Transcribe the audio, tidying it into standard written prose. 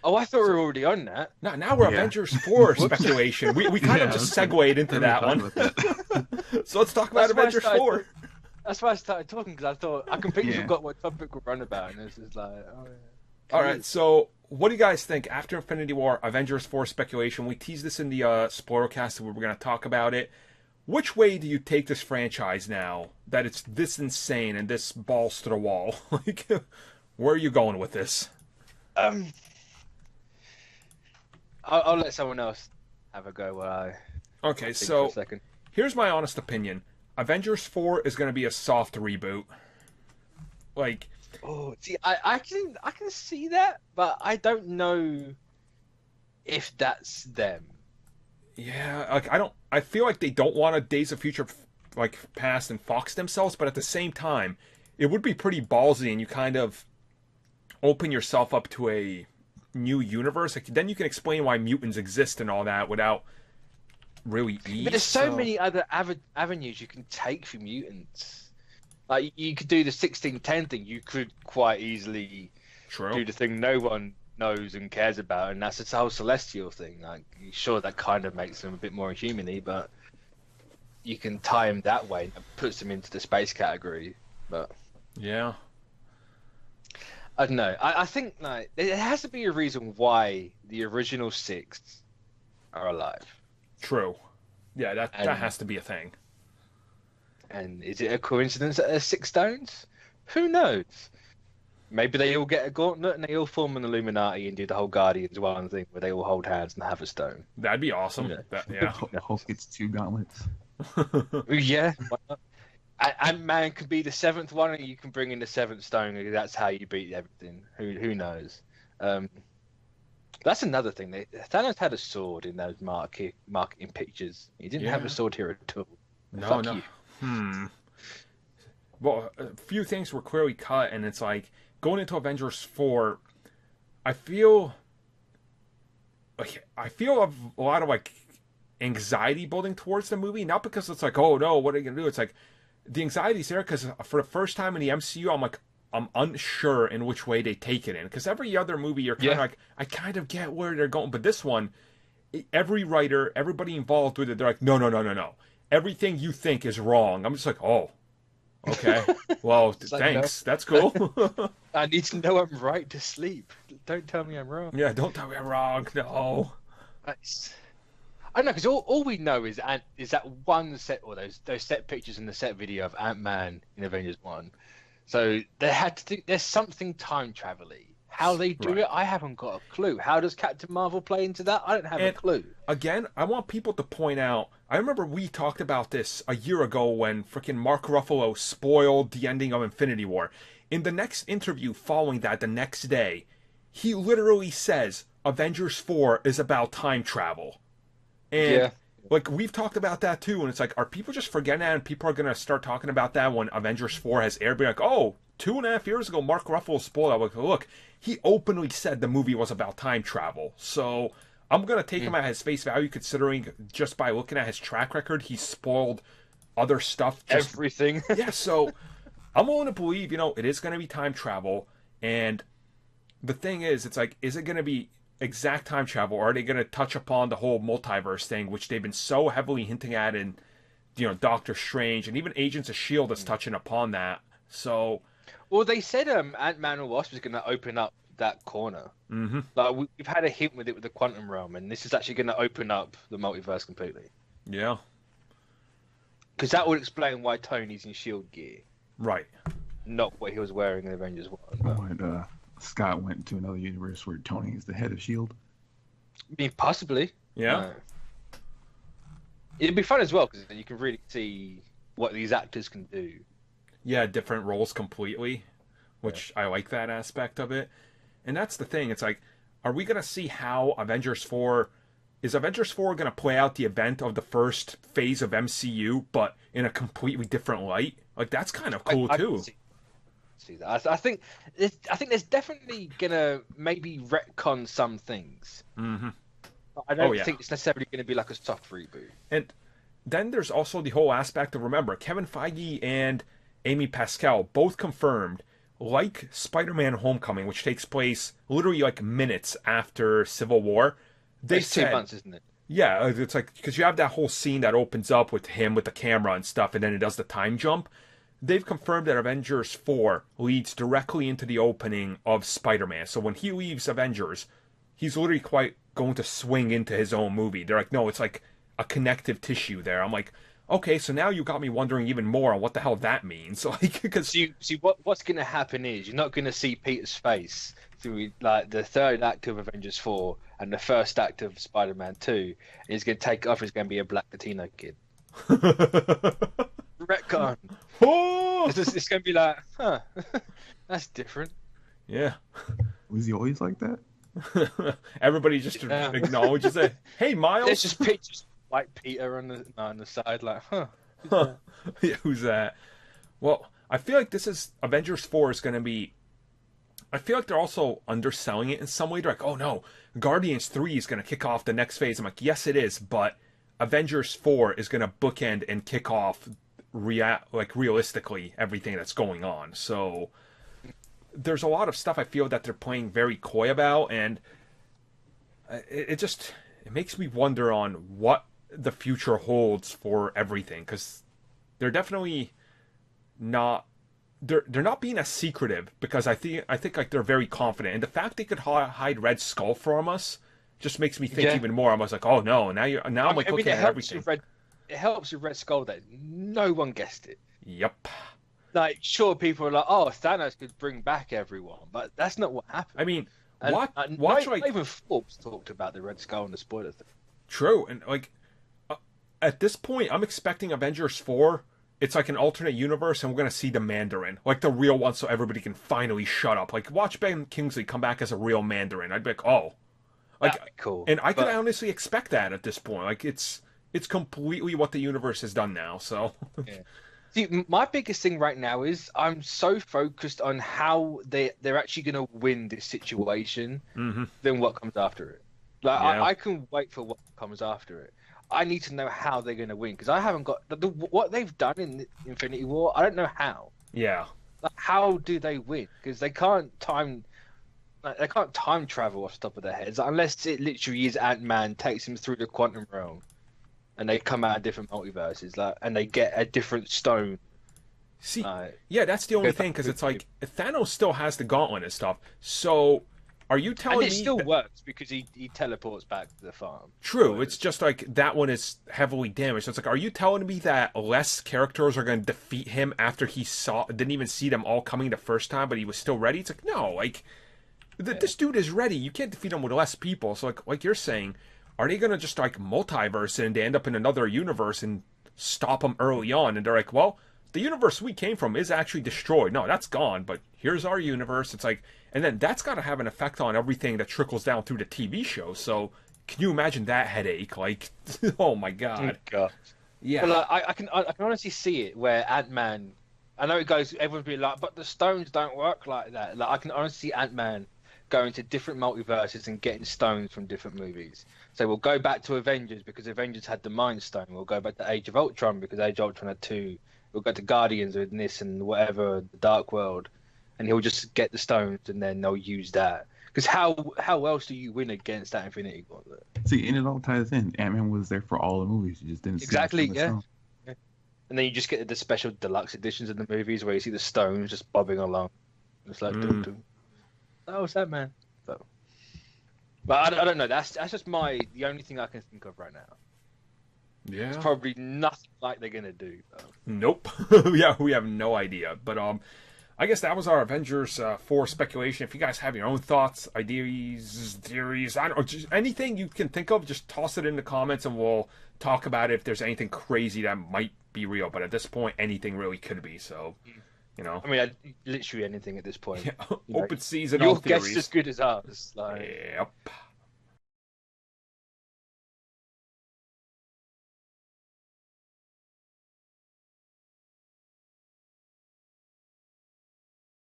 Oh, I thought we were already on that. Now we're Yeah. Avengers 4 speculation. We kind of just segued into that one. So let's talk about That's why I Avengers started 4. That's why I started talking, because I thought I completely Yeah. forgot what topic we're on about, and it's just like, oh yeah. All right, so what do you guys think after Infinity War, Avengers 4 speculation? We teased this in the spoilercast, where we're going to talk about it. Which way do you take this franchise now that it's this insane and this balls to the wall? Like, where are you going with this? I'll let someone else have a go while I Okay, think so for a second. here's my honest opinion. Avengers 4 is going to be a soft reboot. Like, Oh, see, I can see that, but I don't know if that's them. yeah, like I feel like they don't want a Days of Future like past and Fox themselves, but at the same time, it would be pretty ballsy and you kind of open yourself up to a new universe. Like, then you can explain why mutants exist and all that without really ease. But there's so many other avenues you can take for mutants. Like, you could do the 1610 thing. You could quite easily True. do the thing no one knows and cares about, and that's the whole celestial thing. Like, sure, that kind of makes them a bit more human-y, but you can tie them that way, and it puts them into the space category. But Yeah. I don't know. I think like there has to be a reason why the original six are alive. True. Yeah, that And- has to be a thing. And is it a coincidence that there's 6 stones? Who knows? Maybe they all get a gauntlet and they all form an Illuminati and do the whole Guardians one thing where they all hold hands and have a stone. That'd be awesome. Yeah. Yeah. Hulk gets 2 gauntlets. Yeah. why not? Ant-Man could be the 7th one, and you can bring in the 7th stone. And that's how you beat everything. Who knows? That's another thing. Thanos had a sword in those marketing pictures. He didn't have Yeah. a sword here at all. No, Fuck no. you. Well, a few things were clearly cut, and it's like going into Avengers 4. I feel a lot of like anxiety building towards the movie, not because it's like, oh no, what are you gonna do? It's like the anxiety's there because for the first time in the MCU, I'm unsure in which way they take it in. Because every other movie, you're kind of like, I kind of get where they're going, but this one, every writer, everybody involved with it, they're like, no. Everything you think is wrong. I'm just like, oh, okay. Well, like, thanks. That's cool. I need to know I'm right to sleep. Don't tell me I'm wrong. Yeah, don't tell me I'm wrong. No. I don't know, because all we know is that one set, or those set pictures in the set video of Ant-Man in Avengers 1. So there's something time travel-y. How they do Right. it, I haven't got a clue. How does Captain Marvel play into that? I don't have a clue. Again, I want people to point out, I remember we talked about this a year ago when freaking Mark Ruffalo spoiled the ending of Infinity War. In the next interview following that, the next day, he literally says Avengers 4 is about time travel. And Yeah. like, we've talked about that too, and it's like, are people just forgetting that, and people are going to start talking about that when Avengers 4 has aired? Be like, oh, 2.5 years ago, Mark Ruffalo spoiled. I'm like, look, he openly said the movie was about time travel. So I'm going to take him at his face value, considering just by looking at his track record, he spoiled other stuff. Everything. Yeah, so I'm willing to believe, it is going to be time travel. And the thing is, it's like, is it going to be exact time travel, or are they going to touch upon the whole multiverse thing, which they've been so heavily hinting at in, Doctor Strange, and even Agents of S.H.I.E.L.D. is touching upon that. So... Well, they said Ant-Man and Wasp was going to open up that corner. Mm-hmm. Like, we've had a hint with it with the quantum realm, and this is actually going to open up the multiverse completely. Yeah. Because that would explain why Tony's in S.H.I.E.L.D. gear, Right. not what he was wearing in Avengers 1. But, When Scott went to another universe where Tony is the head of S.H.I.E.L.D. I mean, possibly. Yeah. It'd be fun as well, because you can really see what these actors can do. Yeah, different roles completely, which I like that aspect of it. And that's the thing. It's like, are we going to see how Avengers 4... Is Avengers 4 going to play out the event of the first phase of MCU, but in a completely different light? Like, that's kind of cool, I too. can see that. I think there's definitely going to maybe retcon some things. Mm-hmm. But I don't yeah. think it's necessarily going to be like a soft reboot. And then there's also the whole aspect of, remember, Kevin Feige and Amy Pascal both confirmed like Spider-Man Homecoming, which takes place literally like minutes after Civil War, they It's said, 2 months, isn't it? yeah, it's like, because you have that whole scene that opens up with him with the camera and stuff, and then it does the time jump. They've confirmed that Avengers 4 leads directly into the opening of Spider-Man. So when he leaves Avengers, he's literally quite going to swing into his own movie. They're like, no, it's like a connective tissue there. I'm like, okay, so now you got me wondering even more on what the hell that means. Like, because What's going to happen is you're not going to see Peter's face through like the third act of Avengers 4 and the first act of Spider-Man 2, and he's going to take off. He's going to be a black Latino kid. Retcon. oh! It's going to be like, huh, that's different. Yeah. Was he always like that? Everybody just acknowledges it. Hey, Miles. There's just pictures of white Peter on the side, like, huh. Yeah, who's that? Well, I feel like this is Avengers 4 is going to be. I feel like they're also underselling it in some way. They're like, oh no, Guardians 3 is going to kick off the next phase. I'm like, yes, it is, but Avengers 4 is going to bookend and kick off realistically everything that's going on. So there's a lot of stuff I feel that they're playing very coy about, and it makes me wonder on what the future holds for everything, because they're definitely not. They're not being as secretive, because I think like they're very confident, and the fact they could hide Red Skull from us just makes me think even more. I was like, oh no, now I'm like looking at everything. It helps with Red Skull that no one guessed it. Yep. Like, sure, people are like, oh, Thanos could bring back everyone, but that's not what happened. I mean, even Forbes talked about the Red Skull and the spoiler thing. True, and like at this point, I'm expecting Avengers 4. It's like an alternate universe, and we're gonna see the Mandarin, like the real one, so everybody can finally shut up. Like, watch Ben Kingsley come back as a real Mandarin. I'd be like, oh, like, that'd be cool. And I could honestly expect that at this point. Like, it's completely what the universe has done now. So, yeah. See, my biggest thing right now is I'm so focused on how they're actually gonna win this situation than what comes after it. Like, yeah. I can wait for what comes after it. I need to know how they're going to win, because I haven't got what they've done in Infinity War. I don't know how. Yeah. Like, how do they win? Because they can't time travel off the top of their heads unless it literally is Ant-Man takes him through the quantum realm, and they come out of different multiverses, like, and they get a different stone. See, yeah, that's the only thing, because it's like Thanos still has the gauntlet and stuff. So. Are you telling me... And it still works, because he teleports back to the farm. True, it's just like that one is heavily damaged. So it's like, are you telling me that less characters are going to defeat him after he didn't even see them all coming the first time, but he was still ready? It's like, no, like, this dude is ready. You can't defeat him with less people. So like you're saying, are they going to just like multiverse and they end up in another universe and stop him early on? And they're like, well, the universe we came from is actually destroyed. No, that's gone, but here's our universe. It's like... And then that's got to have an effect on everything that trickles down through the TV show. So can you imagine that headache? Like, oh my god. Oh god. Yeah. But like, I can honestly see it where Ant-Man. I know it goes. Everyone's be like, but the stones don't work like that. Like, I can honestly see Ant-Man going to different multiverses and getting stones from different movies. So we'll go back to Avengers because Avengers had the Mind Stone. We'll go back to Age of Ultron because Age of Ultron had 2. We'll go to Guardians with this and whatever, the Dark World. And he'll just get the stones, and then they'll use that. Because how else do you win against that Infinity Gauntlet? See, and it all ties in. Ant-Man was there for all the movies. You just didn't exactly, see yeah. And then you just get the special deluxe editions of the movies where you see the stones just bobbing along. It's like, doo-doo. Oh, what's that, man? So, but I don't know. That's just the only thing I can think of right now. Yeah. It's probably nothing like they're gonna do. Though. Nope. Yeah, we have no idea. But I guess that was our Avengers 4 speculation. If you guys have your own thoughts, ideas, theories, I don't know, just anything you can think of, just toss it in the comments and we'll talk about it if there's anything crazy that might be real. But at this point, anything really could be. So, you know. I mean, literally anything at this point. Yeah. Open season. Your guess is as good as ours. Like... Yep.